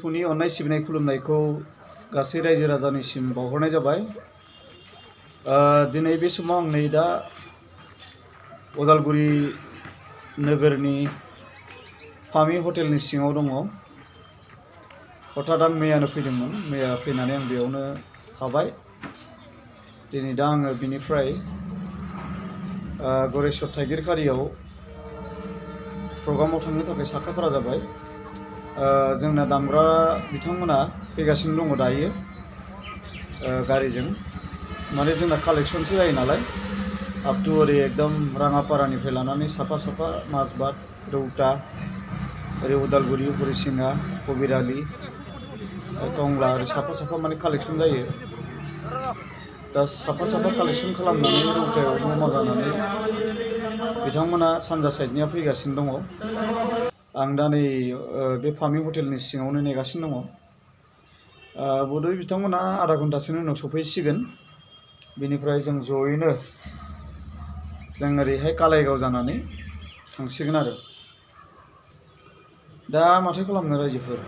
सानजौफुनि अननाय सिबिनाय खुलुमनायखौ गासै रायजो राजानिसिम बावहरनाय जाबाय। दिनै बे समाव आं नै दा उदालगुरि नोगोरनि फामि हटेलनि सिङाव दङ। हठात आं मैयानो फैदोंमोन, मैया फैनानै आं बेयावनो थाबाय। दिनै दा आङो बिनिफ्राय गरेस्वर थाइगिरखारियाव प्रग्रामाव थांनो थाखाय साखाफारा जाबाय। जोंना दामग्रा बिथांमोना फैगासिनो दङ दायो गारिजों। माने जोंना कालेक्सनसो जायो नालाय, आप टु ओरै एकदम राङापारानिफ्राय लानानै साफा साफा माजबाद, रौता, ओरै उदालगुरि, हरिसिङा, कबिरालि, टंला ओरै साफा साफा माने कालेक्सन जायो। दा साफा साफा कालेक्सन खालामनानै रौतायाव जमा जानानै बिथांमोना सानजा साइडनिया फैगासिनो दङ। आं दा नै बे फामि हटेलनि सिङावनो नेगासिनो दङ। बधय बिथांमोना आधा घन्टासोनि उनाव सफैसिगोन। बेनिफ्राय जों जयैनो जों ओरैहाय कालाइगाव जानानै थांसिगोन आरो। दा माथो खालामनो रायजोफोर,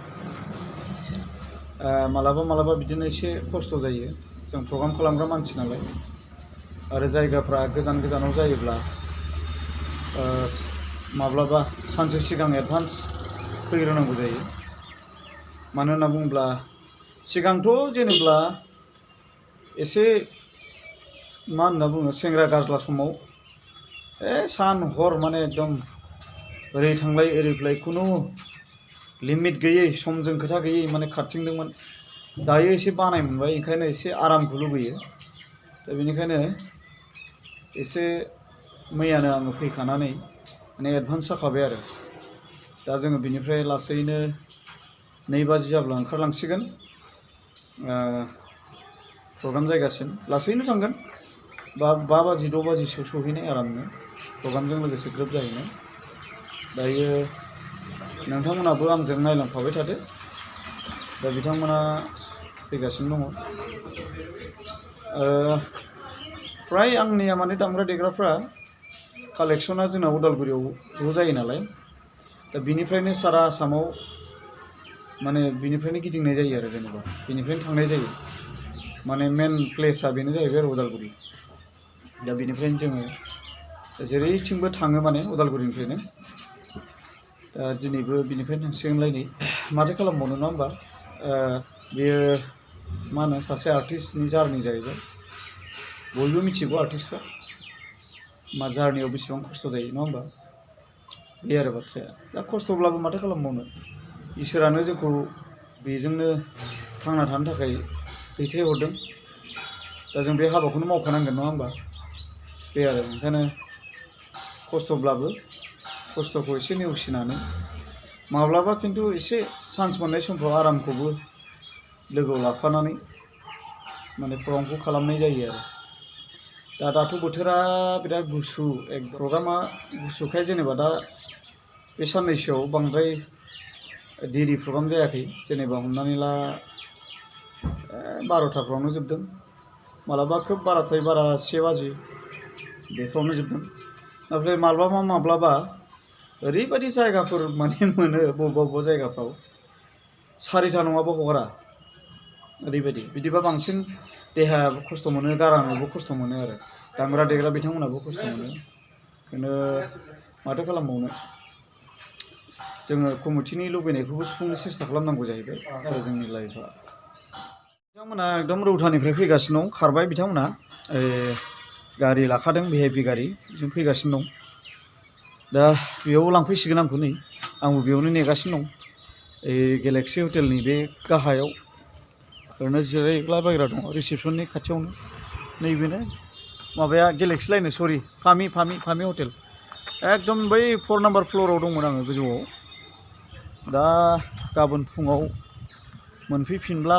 मालाबा मालाबा बिदिनो एसे खस्थ' जायो। जों प्रग्राम खालामग्रा मानसि नालाय, आरो जायगाफ्रा गोजान गोजानाव जायोब्ला माब्लाबा सानसे सिगां एडभान्स फैग्रोनांगौ जायो। मानो होनना बुङोब्ला सिगांथ' जेनेब्ला एसे मा होनना बुङो, सेंग्रा गाज्ला समाव सान हर माने एकदम ओरै थांलाय ओरै फैलाय खुनु लिमिट गैयै, समजों खोथा गैयै माने खारथिंदोंमोन। दायो एसे बानाय मोनबाय, ओंखायनो एसे आरामखौ लुबैयो। दा बेनिखायनो एसे मैयानो आङो फैखानानै माने एडभान्स जाखाबाय आरो। दा जोङो बिनिफ्राय लासैनो 2 बाजि जाब्ला ओंखारलांसिगोन प्रग्राम जायगासिम। लासैनो थांगोन, 5 बाजि 6 बाजिसोआव सहैनाय आरामनो, प्रग्रामजों लोगोसे ग्रोब जाहैनाय। दायो नोंथांमोनाबो आंजों नायलांफाबाय थादो। दा बिथांमोना फैगासिनो दङ। फ्राय आंनिया माने दामग्रा देग्राफ्रा कालेक्सना जोंना उदालगुरियाव ज' जायो नालाय, दा बिनिफ्रायनो सारा आसामाव माने बिनिफ्रायनो गिदिंनाय जायो आरो, जेनेबा बिनिफ्रायनो थांनाय जायो। माने मेन प्लेसआ बेनो जाहैबाय आरो उदालगुरि। दा बिनिफ्रायनो जोङो जेरैथिंबो थाङो माने उदालगुरिनिफ्रायनो। दा दिनैबो बिनिफ्रायनो थांसिगोनलाय नै। माथो खालामबावनो, नङा होमबा? बेयो मा होनो, सासे आर्टिस्टनि जारनि जाहैबाय। बयबो मिथिगौ आर्टिस्टफ्रा मा जारनियाव बेसेबां खस्थ' जायो, नङा होमबा? बे आरो बाथ्राया। दा खस्थ'ब्लाबो माथो खालामबावनो, इसोरानो जोंखौ बेजोंनो थांना थानो थाखाय दैथायहरदों। दा जों बे हाबाखौनो मावखानांगोन, नङा होमबा? बे आरो ओंखायनो खस्थ'ब्लाबो खस्थ'खौ एसे नेवसिनानै माब्लाबा खिन्थु एसे चान्स मोननाय समफ्राव आरामखौबो लोगोआव लाफानानै माने प्रग्रामखौ खालामनाय जायो आरो। दाथ' बोथोरा बिराद गुसु, प्रग्रामा गुसुखाय जेनेबा दा बे साननैसोआव बांद्राय देरि प्रग्राम जायाखै। जेनेबा हमनानै ला 12टाफ्रावनो जोबदों, मालाबा खोब बाराद्राय बारा 1 बाजि बेफ्रावनो जोबदों। ओमफ्राय माब्लाबा ओरैबायदि जायगाफोर माने मोनो बबेबा जायगाफ्राव 4टा नङाबा हगारा, ओरैबायदि। बिदिबा बांसिन देहायाबो खस्थ' मोनो, गारामायाबो खस्थ' मोनो आरो, दामग्रा देग्रा बिथांमोनाबो खस्थ' मोनो। ओंखायनो माथो खालामबावनो, जोङो कमिटिनि लुबैनायखौबो सुफुंनो सेस्था खालामनांगौ जाहैबाय आरो जोंनि लाइफआ। बिथांमोना एकदम रौतानिफ्राय फैगासिनो दं, खारबाय बिथांमोना। गारि लाखादों, भिआइपि गारि, जों फैगासिनो दं। दा बेयाव लांफैसिगोन आंखौ नै, आंबो बेयावनो नेगासिनो दं। गेलेक्सि हटेलनि बे गाहायाव ओरैनो जिरायलाबायग्रा दङ, रिसेपसननि खाथियावनो। नैबेनो माबाया गेलेक्सि लायनो, सरि फामि हटेल। एकदम बै 4 नाम्बार फ्ल'राव दंमोन आङो गोजौआव। दा गाबोन फुङाव मोनफैफिनब्ला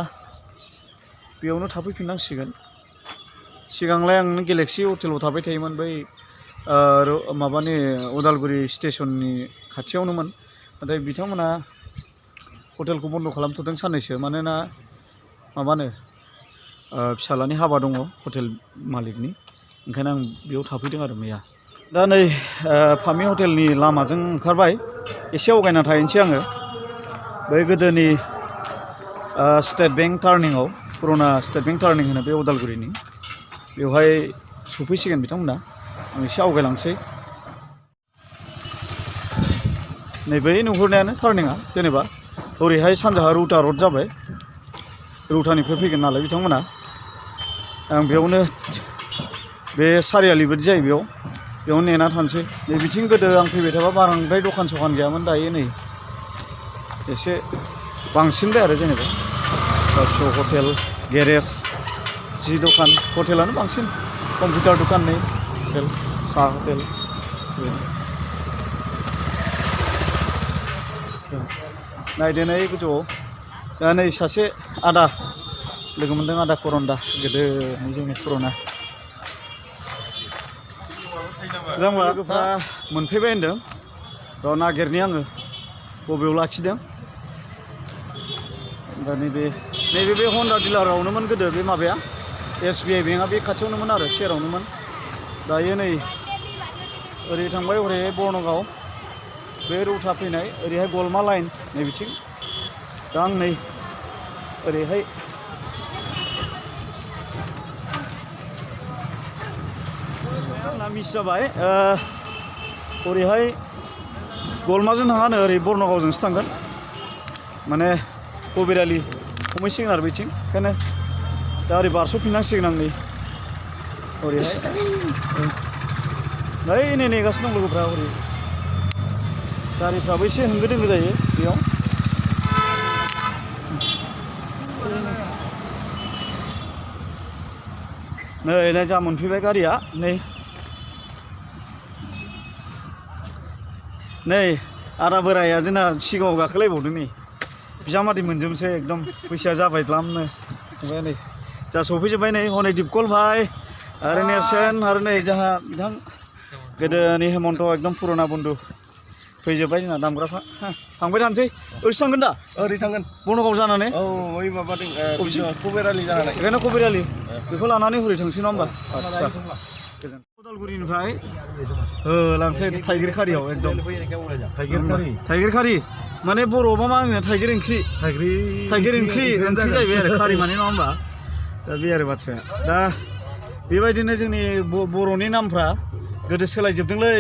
बेयावनो थाफैफिननांसिगोन। सिगांलाय आं गेलेक्सि हटेलाव थाबाय थायोमोन, बै माबानि उदालगुरि स्टेसननि खाथियावनोमोन। नाथाय बिथांमोना हटेलखौ बन्द' खालामथ'दों साननैसो, मानोना माबानो फिसालानि हाबा दङ हटेल मालिकनि। ओंखायनो आं बेयाव थाफैदों आरो मैया। दा नै फामि हटेलनि लामाजों ओंखारबाय। एसे आवगायना थाहैनोसै आङो। बै गोदोनि स्टेट बेंक टार्निंआव पुराना स्टेट बेंक टार्निं होनो बे उदालगुरिनि बेवहाय सफैसिगोन बिथांमोना आं एसे आवगायलांसै नैबे नुहुरनायानो टार्निंआ जेनेबा ओरैहाय सानजाहा रुटा रड जाबाय रुटानिफ्राय फैगोन नालाय बिथांमोना आं बेयावनो बे सारियालि बायदि जायो बेयावनो नेना थानोसै नै बिथिं गोदो आं फैबाय थाबा बांद्राय दखान सखान गैयामोन दायो नै एसे बांसिनबाय आरो जेनेबा फिसा हटेल गेरेज जि दखान हटेलानो बांसिन कम्पिउटार दखान नै हटेल साहा हटेल नायदो नै गोजौआव जोंहा नै सासे आदा लोगो मोनदों आदा करन्दा गोदोनि जोंनि पुराना मोजांबा लोगोफ्रा मोनफैबाय होनदों र' नागिरनि आङो बबेयाव लाखिदों दा नैबे बे हन्डा डिलारावनोमोन गोदो बे माबाया SBI बेंकआ बे खाथियावनोमोन आरो सेरावनोमोन दायो नै ओरै थांबाय हरै बर्नगाव बे रुटा फैनाय ओरैहाय गलमा लाइन नै बिथिं दा आं नै ओरैहाय आंना मिस जाबाय ओरैहाय गलमाजों थाङानो ओरै बर्नगावजोंसो थांगोन माने कबिरालि हमहैसिगोन आरो बिथिं ओंखायनो दा ओरै बारस'फिननांसिगोन आं नै ओरैहाय नै नेगासिनो दं लोगोफ्रा ओरै गारिफ्राबो एसे होंगो दोंगो जायो बेयाव नै जा मोनफैबाय गारिया नै आदा बोराया जोंना सिगाङाव गाखोलायबावदों नै बिजामादै मोनजोबनोसै एकदम बैसोआ जाबाय द्लामनो ओमफ्राय नै जा सफैजोब्बाय नै हनै दिपकल भाई आरो नेरसोन आरो नै जोंहा बिथां गोदोनि हेमन्त एकदम पुराना बन्धु फैजोब्बाय जोंना दामग्राफ्रा थांबाय थानोसै ओरैसो थांगोन दा ओरै थांगोन बर्नगाव जानानै ओइ माबादों कबिरालि जानानै बेखायनो कबिरालि बेखौ लानानै हरै थांसै नङा होमबा आदसा गोजोन उदालगुरिनिफ्राय लांसै थाइगिर खारियाव एकदम थाइगिर खारि माने बर'आवबा मा होनो थाइगिर ओंख्रि जाहैबाय आरो खारि माने नङा होमबा दा बे आरो बाथ्राया दा बेबायदिनो जोंनि बर'नि नामफ्रा गोदो सोलायजोबदोंलै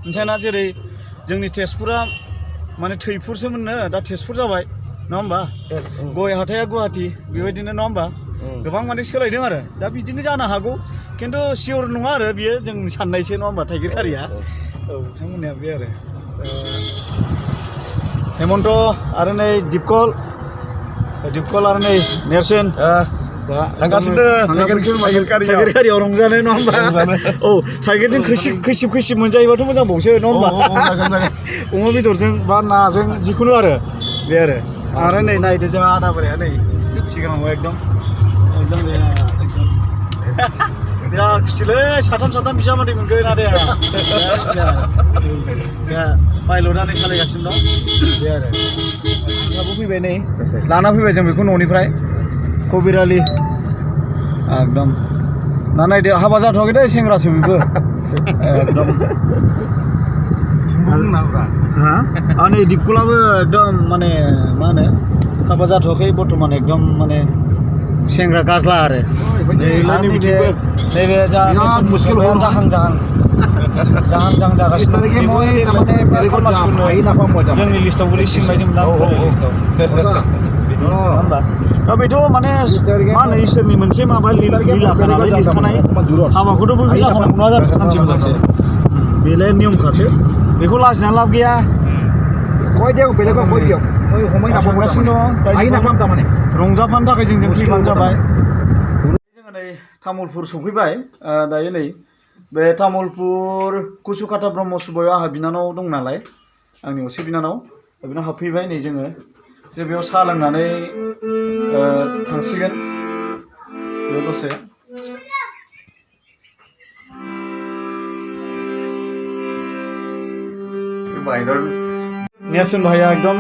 मिथियाना जेरै जोंनि तेजपुरा माने थैफुरसोमोननो दा तेजपुर जाबाय नङा होमबा गय हाथाया गुवाहाटि बेबायदिनो नङा होमबा गोबां माने सोलायदों आरो दा बिदिनो जानो हागौ खिन्थु सियर नङा आरो बियो जों साननायसो नङा होमबा थाइगिर खारिया बिथांमोननिया बे आरो हेमन्त आरो नै दिपकल आरो नै नेरसोन थांगासिनो थाइगिर खारियाव रंजानो नङा होमबा थाइगिरजों खैसिब मोनजायोबाथ' मोजांबावसो नङा होमबा अमा बेदरजों बा नाजों जिखुनु आरो बे आरो नै नायदो जोंहा आदा बोराया नै सिगाङाव एकदम बिराद खुसिलै साथाम बिजामादै मोनगोन आदाया जोंहा पाइलटआ नै सालायगासिनो दं बे आरो जोंहाबो फैबाय नै लाना फैबाय जों बेखौ न'निफ्राय कबिरालि एकदम ना नायदो हाबा जाथ'वाखै दे सेंग्रासो बेबो एकदम नै दिपकलाबो एकदम माने मा होनो हाबा जाथ'वाखै बर्थमान एकदम माने सेंग्रा गाज्ला आरो नैबे जाहां जागासिनो जोंनि लिस्टआव गोलैसिगोन बायदि मोनदां होमबा दा बेथ' माने मा होनो इसोरनि मोनसे माबा लिरखानाय हाबाखौथ' बयबो जाखानांगौ नङा जानो सानसे बेलासे बेलाय नियमखासो बेखौ लाजिनानै लाब गैया रंजाफानो थाखाय जों फैबानो जाबाय जोङो नै तामुलपुर सफैबाय दायो नै बे तामुलपुर कुसुकाटा ब्रह्म सुबायाव आंहा बिनानाव दं नालाय आंनि असे बिनानाव बेनाव हाबफैबाय नै जों बेयाव साहा लोंनानै थांसिगोन बेयाव दसे नेरसोन भाइया एकदम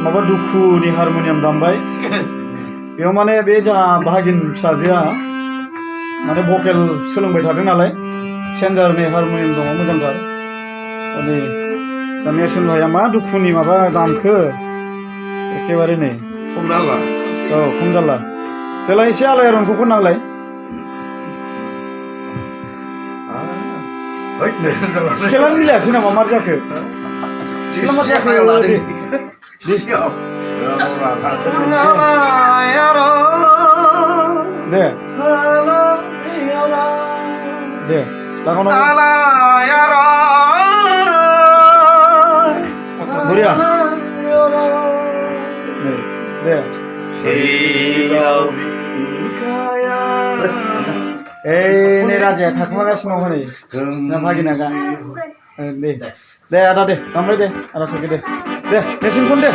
माबा दुखुनि हारम'नियाम दामबाय बेयाव माने बे जोंहा बाहागिन फिसाजोआ माने भकेल सोलोंबाय थादों नालाय सेन्जारनि हारम'नियाम दङ मोजांथार नै जा नेरसोन भाइया मा दुखुनि माबा दामखो एखेबारे नै औ खम जाला देलाय एसे आलायारनखौ खननांलाय सिखेला मिलायासै नामा मार जाखो सिखेला मार जाखो दे दे lakonan Buria deh ini raja थाखुमागासिनो दं हनै नाफागि नागा दे आदा दे दामबाय दे आदा सके दे देसिन खन दे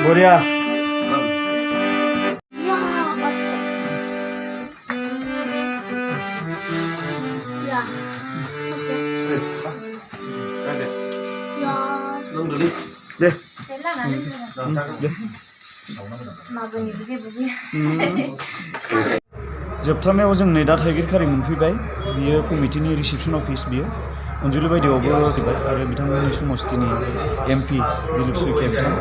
Buria. Ya. Deh. जोबथारनायाव जों नै दा थाइगिरखारि मोनफैबाय बियो कमिटिनि रिसेपसन अफिस बियो अनजुलि बायदियावबो फैबाय आरो बिथांमोननि समस्तिनि एमपि दिलीप सुइकिया बिथां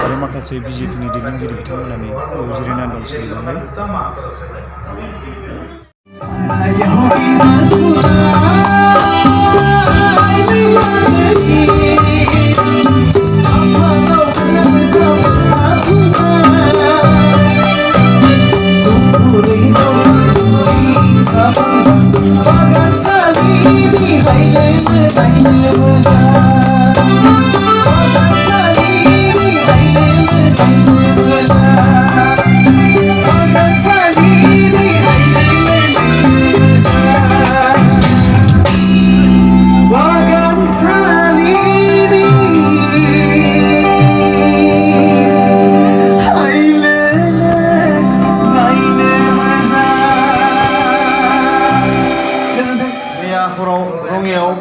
आरो माखासे बिजेपिनि दैदेनगिरि बिथांमोना नै जिरायनानै दं सिरिबाङै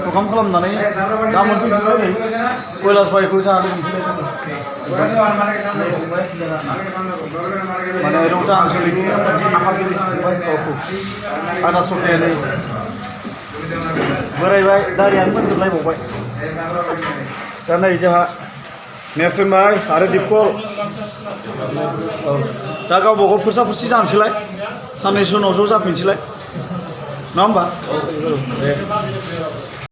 प्रग्राम खालामनानै दा मोनफैबाय नै कैलाश भाइखौ जानो माने रौता आनसलिकनि आफादगिरि आदा सकेनै बोरायबाय दारियानो मोनजोबलायबावबाय दा नै जोंहा नेरसोन भाइ आरो दिपकल दा गावबा गाव फोरसा फोरसि जानोसैलाय साननैसो उनाव ज' जाफिनसैलाय नङा होमबा दे